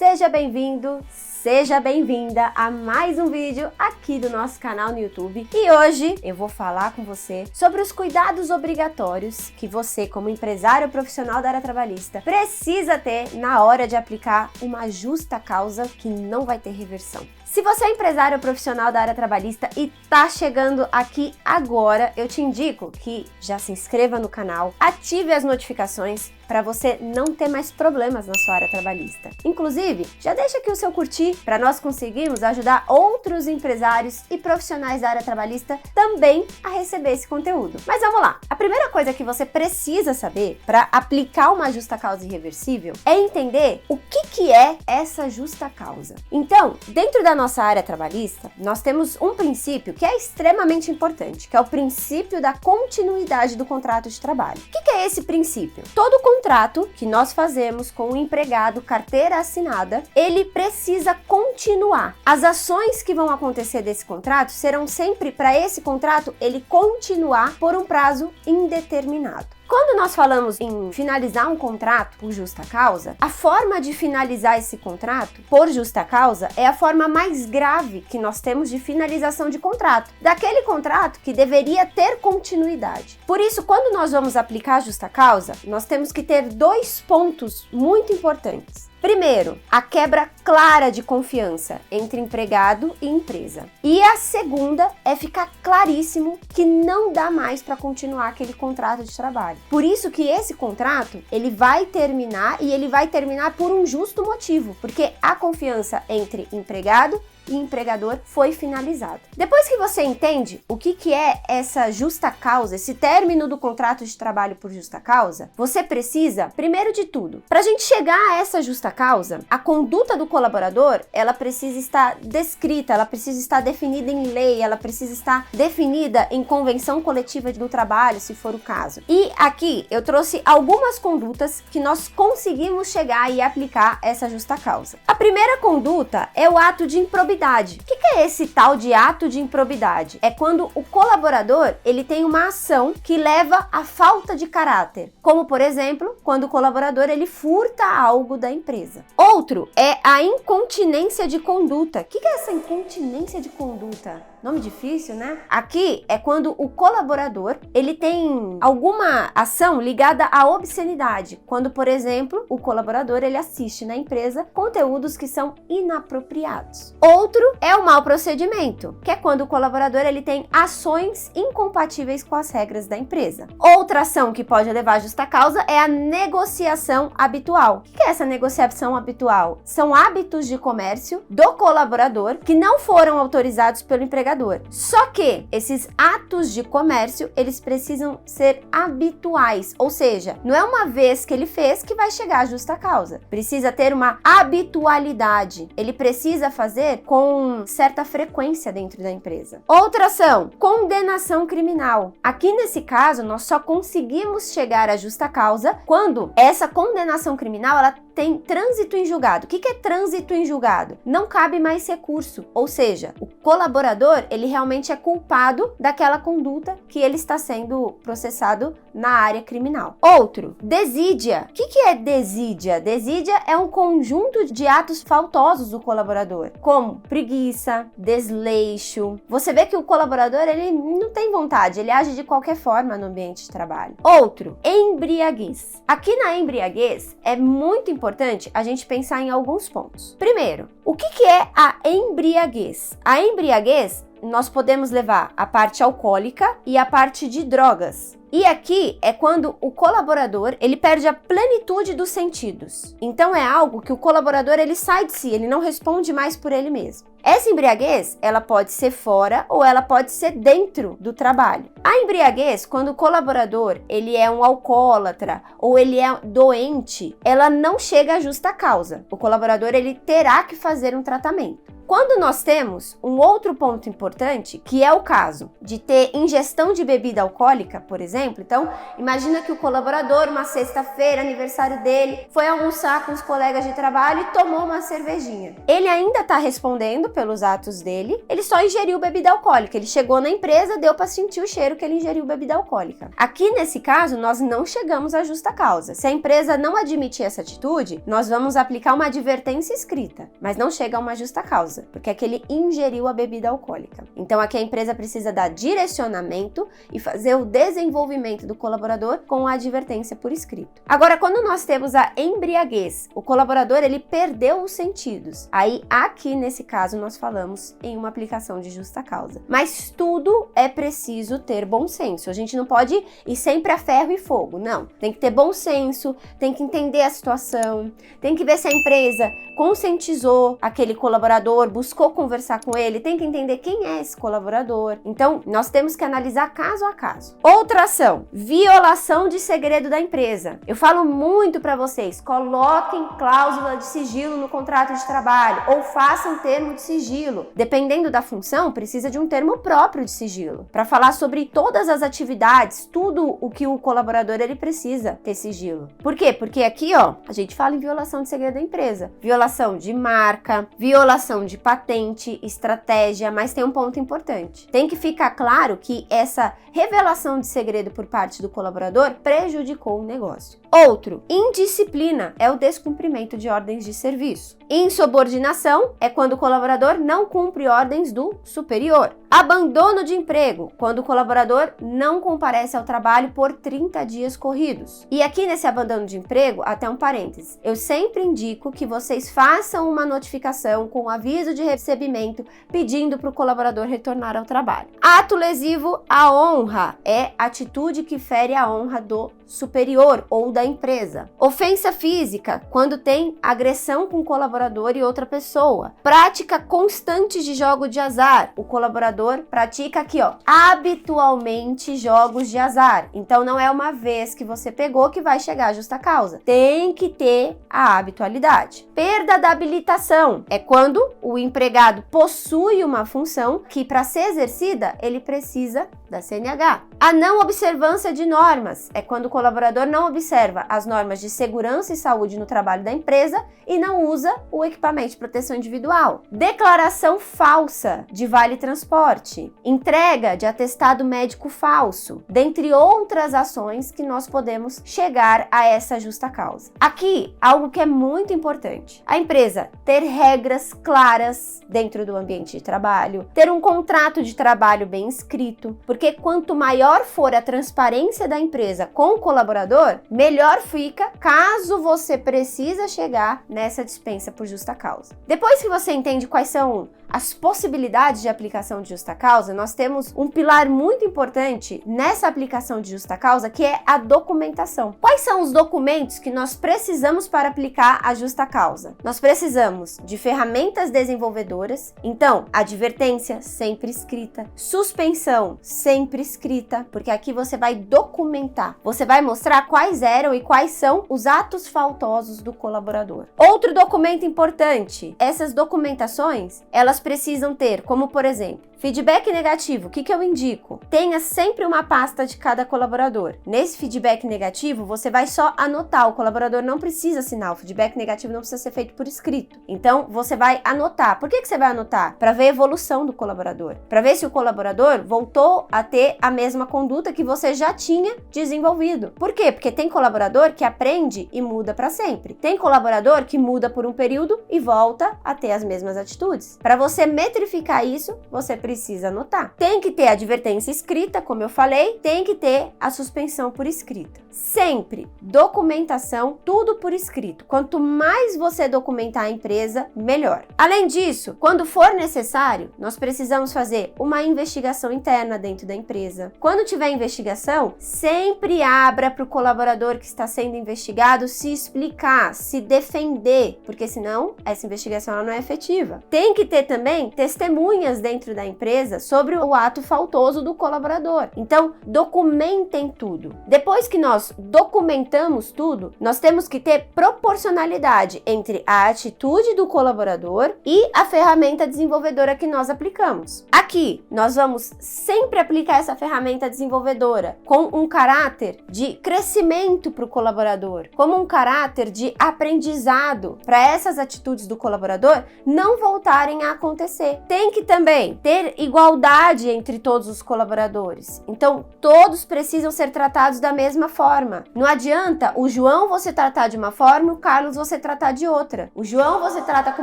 Seja bem-vindo, seja bem-vinda a mais um vídeo aqui do nosso canal no YouTube. E hoje eu vou falar com você sobre os cuidados obrigatórios que você, como empresário profissional da área trabalhista, precisa ter na hora de aplicar uma justa causa que não vai ter reversão. Se você é empresário profissional da área trabalhista e tá chegando aqui agora, eu te indico que já se inscreva no canal, ative as notificações para você não ter mais problemas na sua área trabalhista. Inclusive, já deixa aqui o seu curtir para nós conseguirmos ajudar outros empresários e profissionais da área trabalhista também a receber esse conteúdo. Mas vamos lá! A primeira coisa que você precisa saber para aplicar uma justa causa irreversível é entender o que é essa justa causa. Então, dentro da nossa área trabalhista, nós temos um princípio que é extremamente importante, que é o princípio da continuidade do contrato de trabalho. O que é esse princípio? Todo contrato que nós fazemos com o empregado, carteira assinada, ele precisa continuar. As ações que vão acontecer desse contrato serão sempre para esse contrato ele continuar por um prazo indeterminado. Quando nós falamos em finalizar um contrato por justa causa, a forma de finalizar esse contrato por justa causa é a forma mais grave que nós temos de finalização de contrato, daquele contrato que deveria ter continuidade. Por isso, quando nós vamos aplicar a justa causa, nós temos que ter dois pontos muito importantes. Primeiro, a quebra clara de confiança entre empregado e empresa. E a segunda é ficar claríssimo que não dá mais para continuar aquele contrato de trabalho. Por isso que esse contrato, ele vai terminar e ele vai terminar por um justo motivo, porque a confiança entre empregado e empregador foi finalizada. Depois que você entende o que é essa justa causa, esse término do contrato de trabalho por justa causa, você precisa, primeiro de tudo, para a gente chegar a essa justa causa, a conduta do colaborador, ela precisa estar descrita, ela precisa estar definida em lei, ela precisa estar definida em convenção coletiva do trabalho, se for o caso. E aqui eu trouxe algumas condutas que nós conseguimos chegar e aplicar essa justa causa. A primeira conduta é o ato de improbidade. O que é esse tal de ato de improbidade? É quando o colaborador ele tem uma ação que leva à falta de caráter, como por exemplo, quando o colaborador ele furta algo da empresa. Outro é a incontinência de conduta. O que é essa incontinência de conduta? Nome difícil, né? Aqui é quando o colaborador ele tem alguma ação ligada à obscenidade, quando, por exemplo, o colaborador ele assiste na empresa conteúdos que são inapropriados. Outro é o mau procedimento, que é quando o colaborador ele tem ações incompatíveis com as regras da empresa. Outra ação que pode levar à justa causa é a negociação habitual. O que é essa negociação habitual? São hábitos de comércio do colaborador que não foram autorizados pelo empregador. Só que esses atos de comércio, eles precisam ser habituais, ou seja, não é uma vez que ele fez que vai chegar à justa causa. Precisa ter uma habitualidade. Ele precisa fazer com certa frequência dentro da empresa. Outra ação, condenação criminal. Aqui nesse caso, nós só conseguimos chegar à justa causa quando essa condenação criminal, ela tem trânsito em julgado. O que é trânsito em julgado? Não cabe mais recurso, ou seja, o colaborador, ele realmente é culpado daquela conduta que ele está sendo processado na área criminal. Outro, desídia. O que é desídia? Desídia é um conjunto de atos faltosos do colaborador, como preguiça, desleixo. Você vê que o colaborador, ele não tem vontade, ele age de qualquer forma no ambiente de trabalho. Outro, embriaguez. Aqui na embriaguez é muito importante a gente pensar em alguns pontos. Primeiro, o que é a embriaguez? A embriaguez, nós podemos levar a parte alcoólica e a parte de drogas. E aqui é quando o colaborador, ele perde a plenitude dos sentidos. Então é algo que o colaborador, ele sai de si, ele não responde mais por ele mesmo. Essa embriaguez, ela pode ser fora ou ela pode ser dentro do trabalho. A embriaguez, quando o colaborador, ele é um alcoólatra ou ele é doente, ela não chega à justa causa. O colaborador, ele terá que fazer um tratamento. Quando nós temos um outro ponto importante, que é o caso de ter ingestão de bebida alcoólica, por exemplo, então imagina que o colaborador, uma sexta-feira, aniversário dele, foi almoçar com os colegas de trabalho e tomou uma cervejinha. Ele ainda está respondendo pelos atos dele, ele só ingeriu bebida alcoólica, ele chegou na empresa, deu para sentir o cheiro que ele ingeriu bebida alcoólica. Aqui nesse caso, nós não chegamos à justa causa. Se a empresa não admitir essa atitude, nós vamos aplicar uma advertência escrita, mas não chega a uma justa causa, porque é que ele ingeriu a bebida alcoólica. Então aqui a empresa precisa dar direcionamento e fazer o desenvolvimento do colaborador com a advertência por escrito. Agora, quando nós temos a embriaguez, o colaborador ele perdeu os sentidos. Aí aqui nesse caso nós falamos em uma aplicação de justa causa. Mas tudo é preciso ter bom senso. A gente não pode ir sempre a ferro e fogo, não. Tem que ter bom senso, tem que entender a situação, tem que ver se a empresa conscientizou aquele colaborador, buscou conversar com ele, tem que entender quem é esse colaborador. Então, nós temos que analisar caso a caso. Outra ação, violação de segredo da empresa. Eu falo muito para vocês, coloquem cláusula de sigilo no contrato de trabalho ou façam termo de sigilo. Dependendo da função, precisa de um termo próprio de sigilo, para falar sobre todas as atividades, tudo o que o colaborador ele precisa ter sigilo. Por quê? Porque aqui, ó, a gente fala em violação de segredo da empresa. Violação de marca, violação de patente, estratégia, mas tem um ponto importante. Tem que ficar claro que essa revelação de segredo por parte do colaborador prejudicou o negócio. Outro, indisciplina é o descumprimento de ordens de serviço. Insubordinação é quando o colaborador não cumpre ordens do superior. Abandono de emprego, quando o colaborador não comparece ao trabalho por 30 dias corridos. E aqui nesse abandono de emprego, até um parênteses, eu sempre indico que vocês façam uma notificação com aviso de recebimento pedindo para o colaborador retornar ao trabalho. Ato lesivo à honra é atitude que fere a honra do superior ou da empresa. Ofensa física, quando tem agressão com o colaborador e outra pessoa. Prática constante de jogo de azar. O colaborador pratica aqui, ó, habitualmente jogos de azar. Então não é uma vez que você pegou que vai chegar à justa causa. Tem que ter a habitualidade. Perda da habilitação é quando o empregado possui uma função que para ser exercida ele precisa da CNH. A não observância de normas é quando o colaborador não observa as normas de segurança e saúde no trabalho da empresa e não usa o equipamento de proteção individual. Declaração falsa de vale transporte, entrega de atestado médico falso, dentre outras ações que nós podemos chegar a essa justa causa. Aqui, algo que é muito importante, a empresa ter regras claras dentro do ambiente de trabalho, ter um contrato de trabalho bem escrito, porque quanto maior for a transparência da empresa com o colaborador, melhor fica caso você precisa chegar nessa dispensa por justa causa. Depois que você entende quais são as possibilidades de aplicação de justa causa, nós temos um pilar muito importante nessa aplicação de justa causa, que é a documentação. Quais são os documentos que nós precisamos para aplicar a justa causa? Nós precisamos de ferramentas desenvolvedoras, então, advertência sempre escrita, suspensão sempre escrita, porque aqui você vai documentar, você vai mostrar quais eram e quais são os atos faltosos do colaborador. Outro documento importante, essas documentações, elas precisam ter, como por exemplo, feedback negativo. O que eu indico? Tenha sempre uma pasta de cada colaborador. Nesse feedback negativo, você vai só anotar, o colaborador não precisa assinar, o feedback negativo não precisa ser feito por escrito. Então, você vai anotar. Por que você vai anotar? Para ver a evolução do colaborador, para ver se o colaborador voltou a ter a mesma conduta que você já tinha desenvolvido. Por quê? Porque tem colaborador que aprende e muda para sempre. Tem colaborador que muda por um período e volta a ter as mesmas atitudes. Para você metrificar isso, você precisa anotar. Tem que ter advertência escrita, como eu falei, tem que ter a suspensão por escrita. Sempre documentação, tudo por escrito. Quanto mais você documentar a empresa, melhor. Além disso, quando for necessário, nós precisamos fazer uma investigação interna dentro da empresa. Quando tiver investigação, sempre abra para o colaborador que está sendo investigado se explicar, se defender, porque senão essa investigação ela não é efetiva. Tem que ter também testemunhas dentro da empresa sobre o ato faltoso do colaborador. Então, documentem tudo. Depois que nós documentamos tudo, nós temos que ter proporcionalidade entre a atitude do colaborador e a ferramenta desenvolvedora que nós aplicamos. Aqui, nós vamos sempre aplicar essa ferramenta desenvolvedora com um caráter de crescimento para o colaborador, como um caráter de aprendizado para essas atitudes do colaborador não voltarem a acontecer. Tem que também ter igualdade entre todos os colaboradores. Então, todos precisam ser tratados da mesma forma. Não adianta o João você tratar de uma forma e o Carlos você tratar de outra. O João você trata com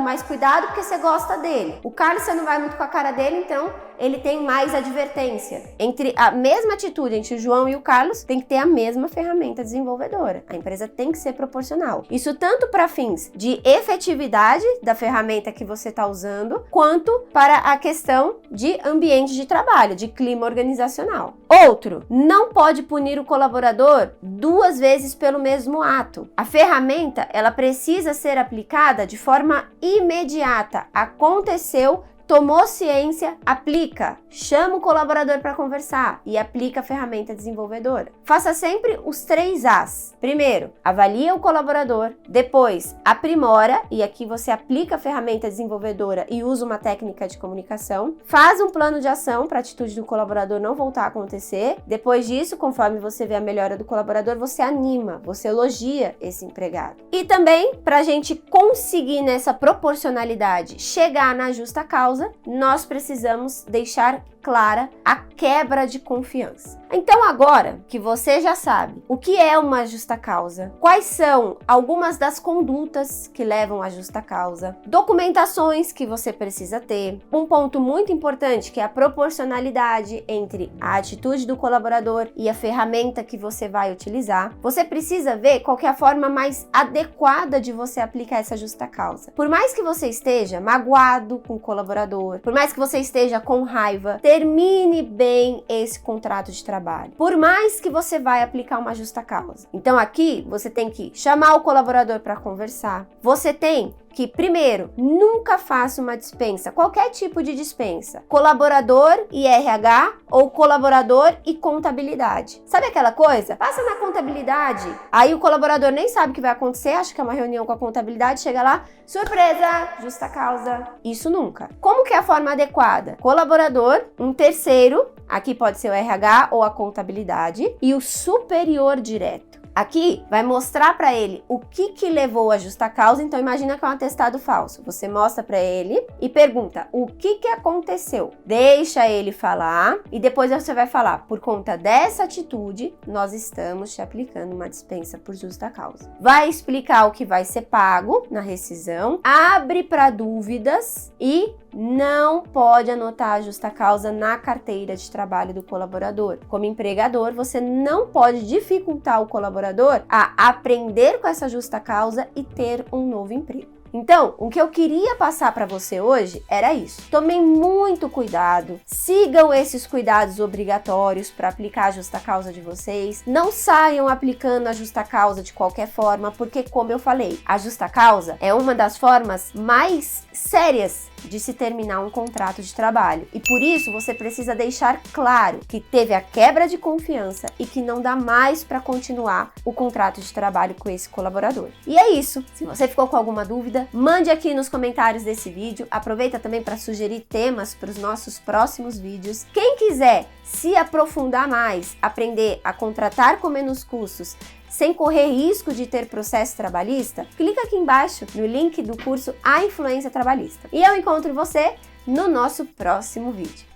mais cuidado porque você gosta dele. O Carlos você não vai muito com a cara dele, então ele tem mais advertência. Entre a mesma atitude entre o João e o Carlos, tem que ter a mesma ferramenta desenvolvedora. A empresa tem que ser proporcional. Isso tanto para fins de efetividade da ferramenta que você está usando, quanto para a questão de ambiente de trabalho, de clima organizacional. Outro, não pode punir o colaborador 2 vezes pelo mesmo ato. A ferramenta, ela precisa ser aplicada de forma imediata. Aconteceu, tomou ciência, aplica. Chama o colaborador para conversar e aplica a ferramenta desenvolvedora. Faça sempre os 3 As. Primeiro, avalia o colaborador. Depois, aprimora, e aqui você aplica a ferramenta desenvolvedora e usa uma técnica de comunicação. Faz um plano de ação para a atitude do colaborador não voltar a acontecer. Depois disso, conforme você vê a melhora do colaborador, você anima, você elogia esse empregado. E também, para a gente conseguir nessa proporcionalidade chegar na justa causa, nós precisamos deixar clara a quebra de confiança. Então agora que você já sabe o que é uma justa causa, quais são algumas das condutas que levam à justa causa, documentações que você precisa ter, um ponto muito importante que é a proporcionalidade entre a atitude do colaborador e a ferramenta que você vai utilizar, você precisa ver qual que é a forma mais adequada de você aplicar essa justa causa. Por mais que você esteja magoado com o colaborador, por mais que você esteja com raiva, termine bem esse contrato de trabalho. Por mais que você vai aplicar uma justa causa. Então aqui você tem que chamar o colaborador para conversar. Você tem que, primeiro, nunca faça uma dispensa, qualquer tipo de dispensa. Colaborador e RH ou colaborador e contabilidade. Sabe aquela coisa? Passa na contabilidade, aí o colaborador nem sabe o que vai acontecer, acha que é uma reunião com a contabilidade, chega lá, surpresa, justa causa. Isso nunca. Como que é a forma adequada? Colaborador, um terceiro, aqui pode ser o RH ou a contabilidade, e o superior direto. Aqui vai mostrar para ele o que levou à justa causa, então imagina que é um atestado falso. Você mostra para ele e pergunta o que aconteceu. Deixa ele falar e depois você vai falar, por conta dessa atitude, nós estamos te aplicando uma dispensa por justa causa. Vai explicar o que vai ser pago na rescisão, abre para dúvidas e não pode anotar a justa causa na carteira de trabalho do colaborador. Como empregador, você não pode dificultar o colaborador a aprender com essa justa causa e ter um novo emprego. Então, o que eu queria passar para você hoje era isso. Tomem muito cuidado, sigam esses cuidados obrigatórios para aplicar a justa causa de vocês. Não saiam aplicando a justa causa de qualquer forma, porque, como eu falei, a justa causa é uma das formas mais sérias de se terminar um contrato de trabalho. E por isso você precisa deixar claro que teve a quebra de confiança e que não dá mais para continuar o contrato de trabalho com esse colaborador. E é isso. Se você ficou com alguma dúvida, mande aqui nos comentários desse vídeo. Aproveita também para sugerir temas para os nossos próximos vídeos. Quem quiser se aprofundar mais, aprender a contratar com menos custos, sem correr risco de ter processo trabalhista, clica aqui embaixo no link do curso A Influência Trabalhista. E eu encontro você no nosso próximo vídeo.